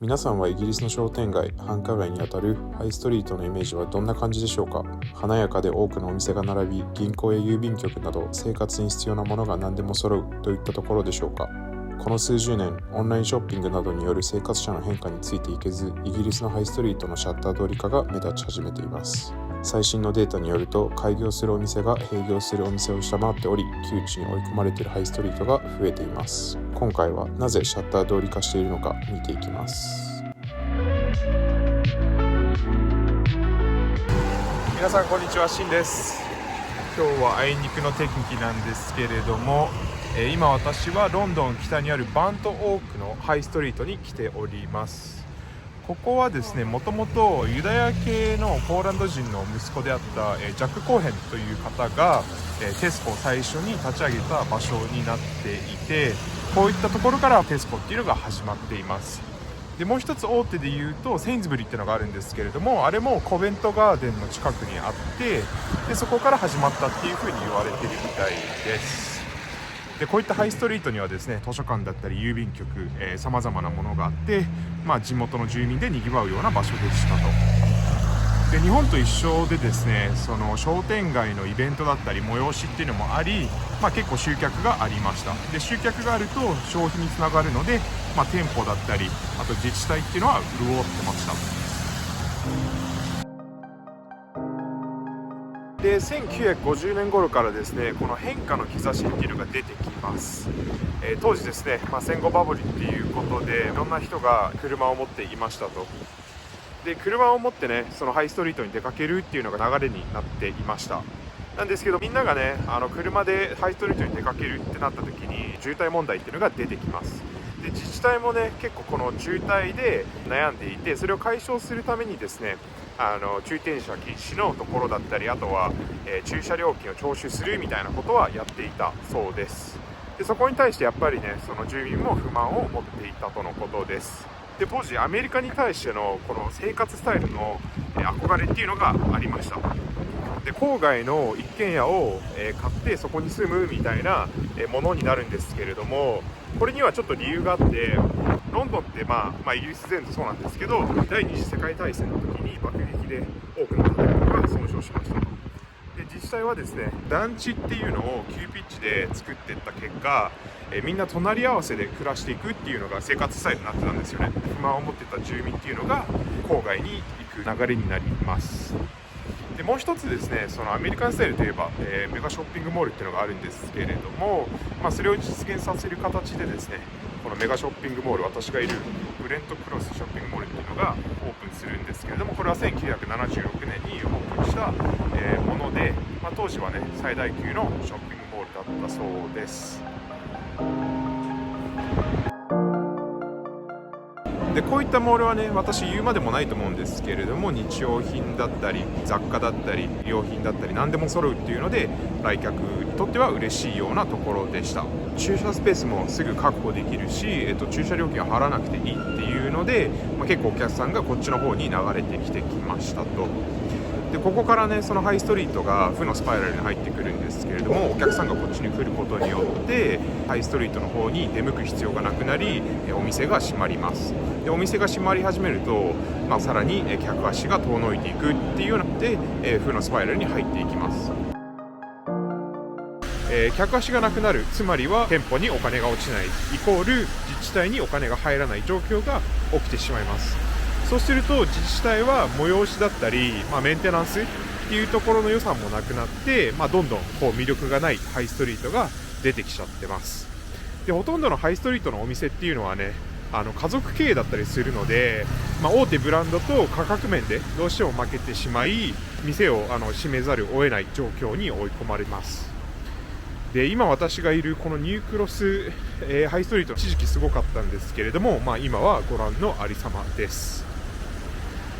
皆さんはイギリスの商店街、繁華街にあたるハイストリートのイメージはどんな感じでしょうか。華やかで多くのお店が並び、銀行や郵便局など生活に必要なものが何でも揃うといったところでしょうか。この数十年、オンラインショッピングなどによる生活者の変化についていけず、イギリスのハイストリートのシャッター通り化が目立ち始めています。最新のデータによると、開業するお店が閉業するお店を下回っており、窮地に追い込まれているハイストリートが増えています。今回はなぜシャッター通り化しているのか見ていきます。皆さんこんにちは、シンです。今日はあいにくの天気なんですけれども、今私はロンドン北にあるバントオークのハイストリートに来ております。ここはですね、もともとユダヤ系のポーランド人の息子であったジャック・コーヘンという方がテスコを最初に立ち上げた場所になっていて、こういったところからテスコっていうのが始まっています。でもう一つ大手でいうとセインズブリーっていうのがあるんですけれども、あれもコベントガーデンの近くにあって、でそこから始まったっていうふうに言われているみたいです。でこういったハイストリートにはですね、図書館だったり郵便局、さまざまなものがあって、地元の住民でにぎわうような場所でしたと。で日本と一緒でですね、その商店街のイベントだったり催しっていうのもあり、結構集客がありました。で集客があると消費につながるので、店舗だったりあと自治体っていうのは潤ってました。で1950年頃からですね、この変化の兆しっていうのが出てきます。当時ですね、戦後バブルっていうことでいろんな人が車を持っていましたと。で車を持ってね、そのハイストリートに出かけるっていうのが流れになっていました。なんですけど、みんながね、車でハイストリートに出かけるってなった時に渋滞問題っていうのが出てきます。で自治体もね、結構この渋滞で悩んでいて、それを解消するためにですね、駐停車禁止のところだったり、あとは、駐車料金を徴収するみたいなことはやっていたそうです。でそこに対してやっぱりね、その住民も不満を持っていたとのことです。で当時アメリカに対してのこの生活スタイルの憧れっていうのがありました。で郊外の一軒家を買ってそこに住むみたいなものになるんですけれども、これにはちょっと理由があって、ロンドンってイギリス全土そうなんですけど、第二次世界大戦の時に爆撃で多くの建物が損傷しました。で自治体はですね、団地っていうのを急ピッチで作っていった結果、みんな隣り合わせで暮らしていくっていうのが生活スタイルになってたんですよね。不満を持ってた住民っていうのが郊外に行く流れになります。でもう一つですね、そのアメリカンスタイルといえば、メガショッピングモールっていうのがあるんですけれども、それを実現させる形でですね、このメガショッピングモール、私がいるブレントクロスショッピングモールっていうのがオープンするんですけれども、これは1976年にオープンした、もので、当時はね最大級のショッピングモールだったそうです。でこういったモールはね、私言うまでもないと思うんですけれども、日用品だったり雑貨だったり用品だったり何でも揃うっていうので、来客にとっては嬉しいようなところでした。駐車スペースもすぐ確保できるし、駐車料金は払わなくていいっていうので、結構お客さんがこっちの方に流れてきてきましたと。でここからね、そのハイストリートが負のスパイラルに入ってくるんですけれども、お客さんがこっちに来ることによってハイストリートの方に出向く必要がなくなり、お店が閉まります。でお店が閉まり始めると、さらに客足が遠のいていくっていうようなで、負のスパイラルに入っていきます。客足がなくなる、つまりは店舗にお金が落ちないイコール自治体にお金が入らない状況が起きてしまいます。そうすると自治体は催しだったり、メンテナンスっていうところの予算もなくなって、どんどん魅力がないハイストリートが出てきちゃってます。でほとんどのハイストリートのお店っていうのはね、家族経営だったりするので、大手ブランドと価格面でどうしても負けてしまい、店を閉めざるを得ない状況に追い込まれます。で今私がいるこのニュークロス、ハイストリート一時期すごかったんですけれども、今はご覧のありさまです。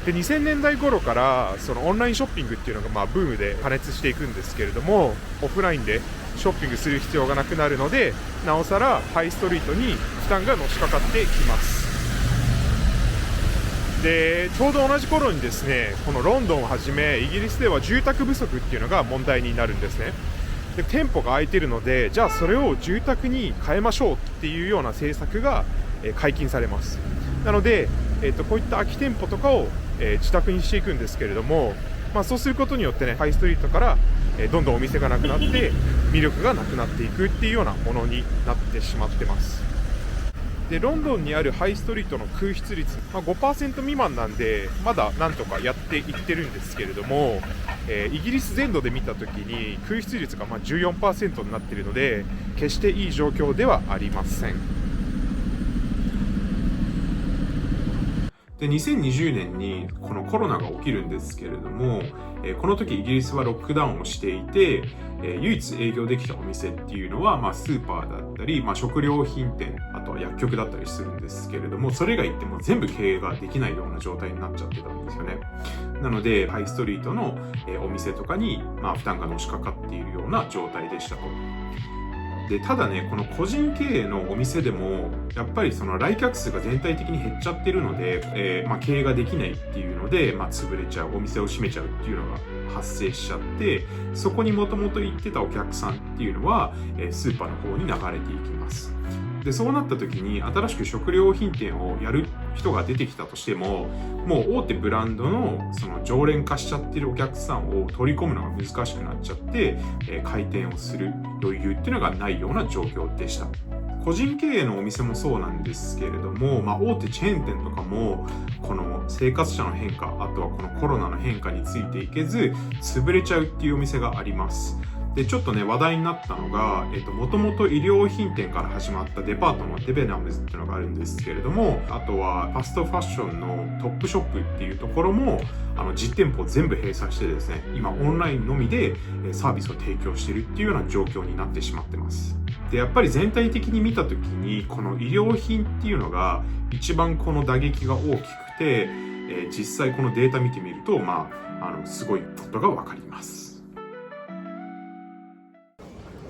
で2000年代頃からそのオンラインショッピングっていうのがブームで加熱していくんですけれども、オフラインでショッピングする必要がなくなるので、なおさらハイストリートに負担がのしかかってきます。でちょうど同じ頃にですね、このロンドンをはじめイギリスでは住宅不足っていうのが問題になるんですね。で店舗が空いてるので、じゃあそれを住宅に変えましょうっていうような政策が解禁されます。なのでこういった空き店舗とかを、自宅にしていくんですけれども、そうすることによってね、ハイストリートから、どんどんお店がなくなって魅力がなくなっていくっていうようなものになってしまってます。でロンドンにあるハイストリートの空室率、5% 未満なんでまだなんとかやっていってるんですけれども、イギリス全土で見たときに空室率が14% になっているので、決していい状況ではありません。で2020年にこのコロナが起きるんですけれども、この時イギリスはロックダウンをしていて、唯一営業できたお店っていうのは、スーパーだったり、食料品店、あとは薬局だったりするんですけれども、それ以外ってもう全部経営ができないような状態になっちゃってたんですよね。なのでハイストリートのお店とかに負担がのしかかっているような状態でしたと。でただね、この個人経営のお店でもやっぱりその来客数が全体的に減っちゃってるので、経営ができないっていうので、潰れちゃう、お店を閉めちゃうっていうのが発生しちゃって、そこにもともと行ってたお客さんっていうのはスーパーの方に流れていきます。でそうなった時に新しく食料品店をやる人が出てきたとしても、もう大手ブランドのその常連化しちゃってるお客さんを取り込むのが難しくなっちゃって、開店をする余裕っていうのがないような状況でした。個人経営のお店もそうなんですけれども、大手チェーン店とかもこの生活者の変化、あとはこのコロナの変化についていけず潰れちゃうっていうお店があります。でちょっとね話題になったのが、もともと衣料品店から始まったデパートのデベナムズっていうのがあるんですけれども、あとはファストファッションのトップショップっていうところも実店舗を全部閉鎖してですね、今オンラインのみでサービスを提供しているっていうような状況になってしまってます。でやっぱり全体的に見た時にこの衣料品っていうのが一番この打撃が大きくて、実際このデータ見てみるとすごいことが分かります。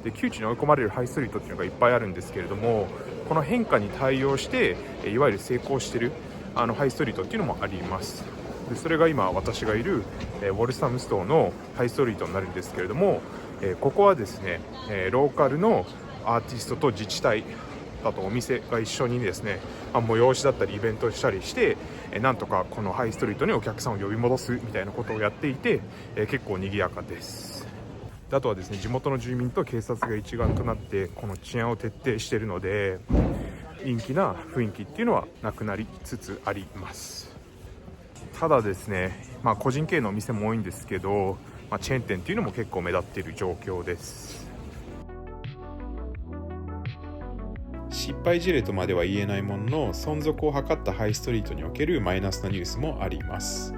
で窮地に追い込まれるハイストリートっていうのがいっぱいあるんですけれども、この変化に対応していわゆる成功しているハイストリートっていうのもあります。でそれが今私がいるウォルサムストーンのハイストリートになるんですけれども、ここはですねローカルのアーティストと自治体だとお店が一緒にですね催しだったりイベントをしたりしてなんとかこのハイストリートにお客さんを呼び戻すみたいなことをやっていて、結構賑やかです。あとはですね、地元の住民と警察が一丸となってこの治安を徹底しているので、陰気な雰囲気っていうのはなくなりつつあります。ただですね、個人経営のお店も多いんですけど、チェーン店っていうのも結構目立っている状況です。失敗事例とまでは言えないものの、存続を図ったハイストリートにおけるマイナスなニュースもあります。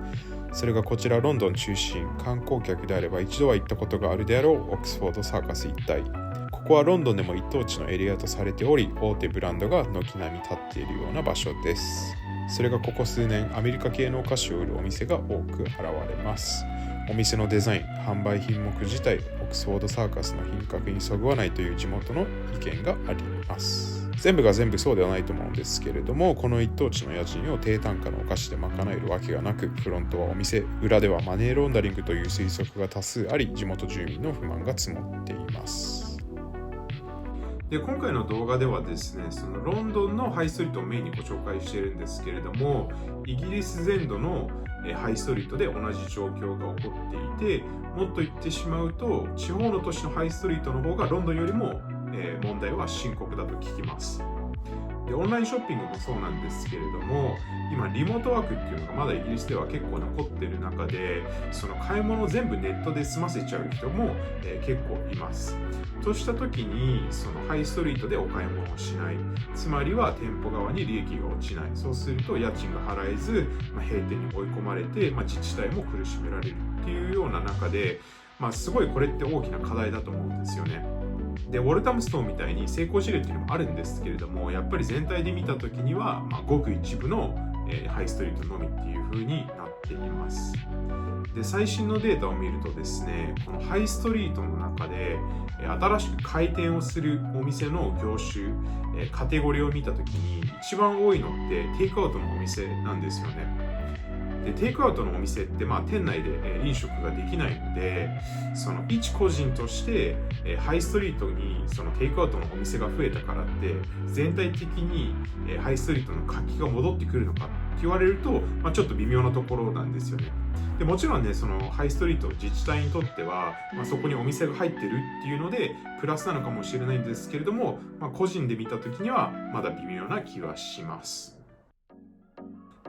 それがこちらロンドン中心、観光客であれば一度は行ったことがあるであろうオックスフォードサーカス一帯。ここはロンドンでも一等地のエリアとされており、大手ブランドが軒並み立っているような場所です。それがここ数年アメリカ系のお菓子を売るお店が多く現れます。お店のデザイン、販売品目自体、オックスフォードサーカスの品格にそぐわないという地元の意見があります。全部が全部そうではないと思うんですけれども、この一等地の家賃を低単価のお菓子で賄えるわけがなく、フロントはお店、裏ではマネーロンダリングという推測が多数あり、地元住民の不満が積もっています。で今回の動画ではですね、そのロンドンのハイストリートをメインにご紹介しているんですけれども、イギリス全土のハイストリートで同じ状況が起こっていて、もっと言ってしまうと地方の都市のハイストリートの方がロンドンよりも問題は深刻だと聞きます。でオンラインショッピングもそうなんですけれども、今リモートワークっていうのがまだイギリスでは結構残っている中で、その買い物を全部ネットで済ませちゃう人も結構います。とした時にそのハイストリートでお買い物をしない、つまりは店舗側に利益が落ちない、そうすると家賃が払えず、閉店に追い込まれて、自治体も苦しめられるっていうような中で、すごいこれって大きな課題だと思うんですよね。でウォルタムストーンみたいに成功事例っていうのもあるんですけれども、やっぱり全体で見た時には、ごく一部の、ハイストリートのみっていう風になっています。で最新のデータを見るとですね、このハイストリートの中で新しく開店をするお店の業種、カテゴリーを見た時に一番多いのってテイクアウトのお店なんですよね。でテイクアウトのお店って店内で飲食ができないので、その一個人としてハイストリートにそのテイクアウトのお店が増えたからって全体的にハイストリートの活気が戻ってくるのかっ言われると、ちょっと微妙なところなんですよね。でもちろんね、そのハイストリート自治体にとっては、そこにお店が入ってるっていうのでプラスなのかもしれないんですけれども、個人で見た時にはまだ微妙な気はします。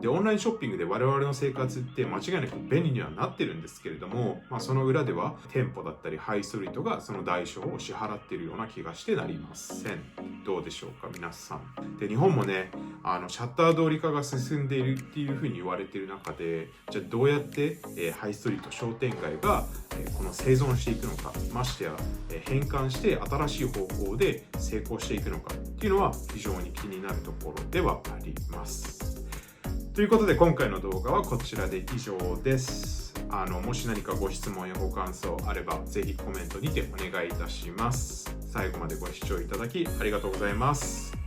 で、オンラインショッピングで我々の生活って間違いなく便利にはなってるんですけれども、その裏では店舗だったりハイストリートがその代償を支払っているような気がしてなりません。どうでしょうか皆さん。で、日本もね、シャッター通り化が進んでいるっていうふうに言われている中で、じゃあどうやって、ハイストリート商店街が、この生存していくのか、ましてや、変換して新しい方法で成功していくのかっていうのは非常に気になるところではあります。ということで今回の動画はこちらで以上です。もし何かご質問やご感想あればぜひコメントにてお願いいたします。最後までご視聴いただきありがとうございます。